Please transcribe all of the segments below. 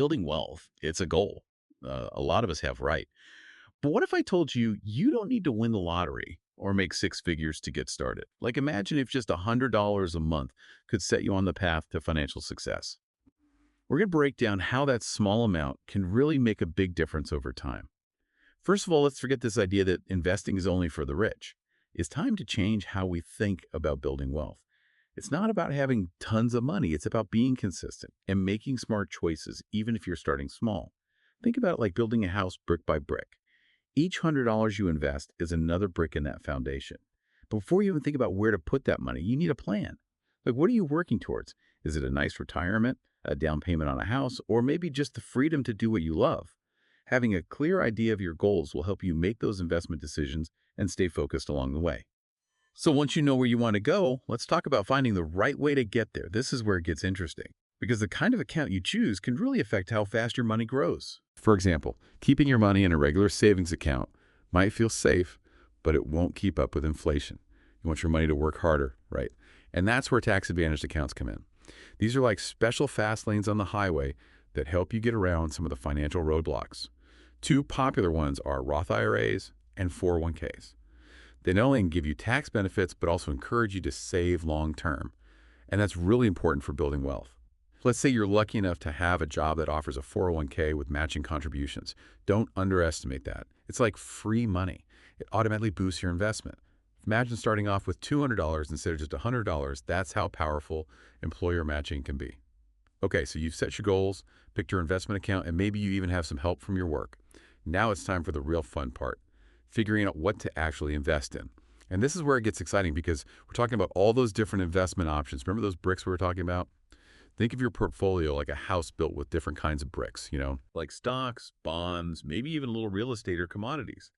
building wealth, it's a goal. A lot of us have, right? But what if I told you you don't need to win the lottery or make six figures to get started? Like imagine if just $100 a month could set you on the path to financial success. We're going to break down how that small amount can really make a big difference over time. First of all, let's forget this idea that investing is only for the rich. It's time to change how we think about building wealth. It's not about having tons of money. It's about being consistent and making smart choices, even if you're starting small. Think about it like building a house brick by brick. Each $100 you invest is another brick in that foundation. But before you even think about where to put that money, you need a plan. Like, what are you working towards? Is it a nice retirement, a down payment on a house, or maybe just the freedom to do what you love? Having a clear idea of your goals will help you make those investment decisions and stay focused along the way. So once you know where you want to go, let's talk about finding the right way to get there. This is where it gets interesting, because the kind of account you choose can really affect how fast your money grows. For example, keeping your money in a regular savings account might feel safe, but it won't keep up with inflation. You want your money to work harder, right? And that's where tax-advantaged accounts come in. These are like special fast lanes on the highway that help you get around some of the financial roadblocks. Two popular ones are Roth IRAs and 401ks. They not only give you tax benefits, but also encourage you to save long term. And that's really important for building wealth. Let's say you're lucky enough to have a job that offers a 401k with matching contributions. Don't underestimate that. It's like free money. It automatically boosts your investment. Imagine starting off with $200 instead of just $100. That's how powerful employer matching can be. Okay, so you've set your goals, picked your investment account, and maybe you even have some help from your work. Now it's time for the real fun part, figuring out what to actually invest in. And this is where it gets exciting because we're talking about all those different investment options. Remember those bricks we were talking about? Think of your portfolio like a house built with different kinds of bricks, like stocks, bonds, maybe even a little real estate or commodities.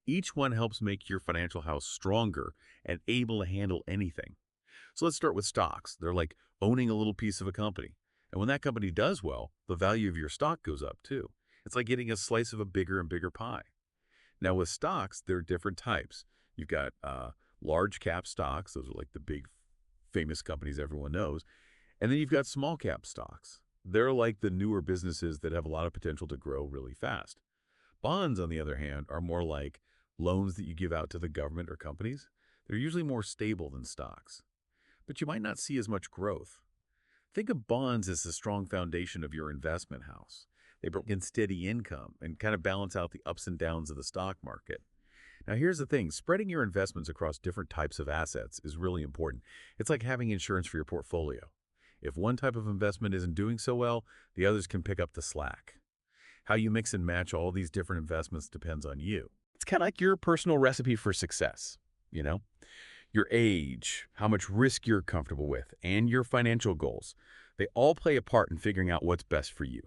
Each one helps make your financial house stronger and able to handle anything. So let's start with stocks. They're like owning a little piece of a company. And when that company does well, the value of your stock goes up too. It's like getting a slice of a bigger and bigger pie. Now with stocks, there are different types. You've got large cap stocks. Those are like the big famous companies everyone knows. And then you've got small cap stocks. They're like the newer businesses that have a lot of potential to grow really fast. Bonds, on the other hand, are more like loans that you give out to the government or companies. They're usually more stable than stocks. But you might not see as much growth. Think of bonds as the strong foundation of your investment house. They bring in steady income and kind of balance out the ups and downs of the stock market. Now, here's the thing. Spreading your investments across different types of assets is really important. It's like having insurance for your portfolio. If one type of investment isn't doing so well, the others can pick up the slack. How you mix and match all these different investments depends on you. It's kind of like your personal recipe for success, Your age, how much risk you're comfortable with, and your financial goals. They all play a part in figuring out what's best for you.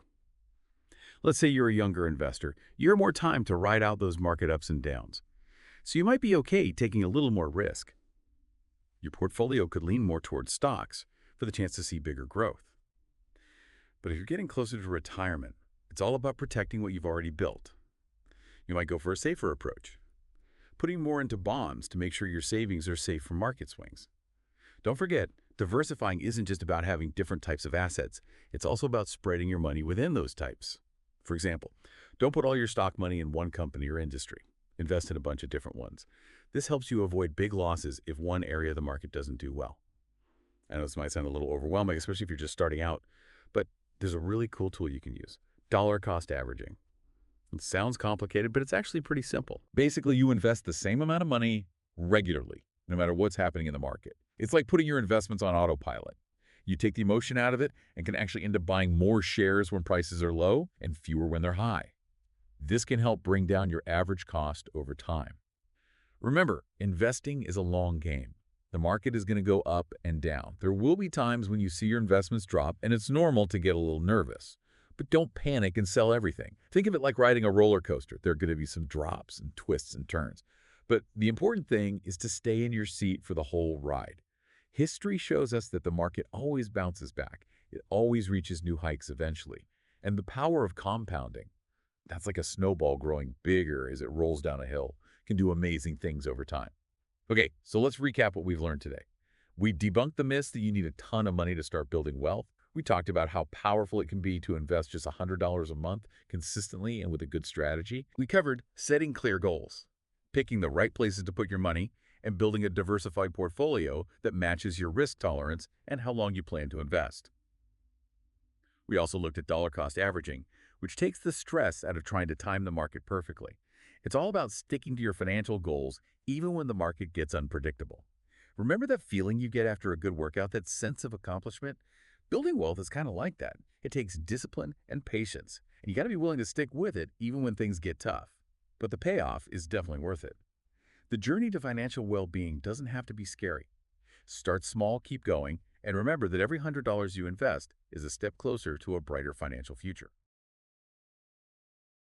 Let's say you're a younger investor. You have more time to ride out those market ups and downs. So you might be okay taking a little more risk. Your portfolio could lean more towards stocks for the chance to see bigger growth. But if you're getting closer to retirement, it's all about protecting what you've already built. You might go for a safer approach, putting more into bonds to make sure your savings are safe from market swings. Don't forget, diversifying isn't just about having different types of assets. It's also about spreading your money within those types. For example, don't put all your stock money in one company or industry. Invest in a bunch of different ones. This helps you avoid big losses if one area of the market doesn't do well. I know this might sound a little overwhelming, especially if you're just starting out, but there's a really cool tool you can use, dollar cost averaging. It sounds complicated, but it's actually pretty simple. Basically, you invest the same amount of money regularly, no matter what's happening in the market. It's like putting your investments on autopilot. You take the emotion out of it and can actually end up buying more shares when prices are low and fewer when they're high. This can help bring down your average cost over time. Remember, investing is a long game. The market is going to go up and down. There will be times when you see your investments drop, and it's normal to get a little nervous. But don't panic and sell everything. Think of it like riding a roller coaster. There are going to be some drops and twists and turns. But the important thing is to stay in your seat for the whole ride. History shows us that the market always bounces back. It always reaches new hikes eventually. And the power of compounding, that's like a snowball growing bigger as it rolls down a hill, can do amazing things over time. Okay, so let's recap what we've learned today. We debunked the myths that you need a ton of money to start building wealth. We talked about how powerful it can be to invest just $100 a month consistently and with a good strategy. We covered setting clear goals, picking the right places to put your money, and building a diversified portfolio that matches your risk tolerance and how long you plan to invest. We also looked at dollar cost averaging, which takes the stress out of trying to time the market perfectly. It's all about sticking to your financial goals even when the market gets unpredictable. Remember that feeling you get after a good workout, that sense of accomplishment? Building wealth is kind of like that. It takes discipline and patience, and you got to be willing to stick with it even when things get tough. But the payoff is definitely worth it. The journey to financial well-being doesn't have to be scary. Start small, keep going, and remember that every $100 you invest is a step closer to a brighter financial future.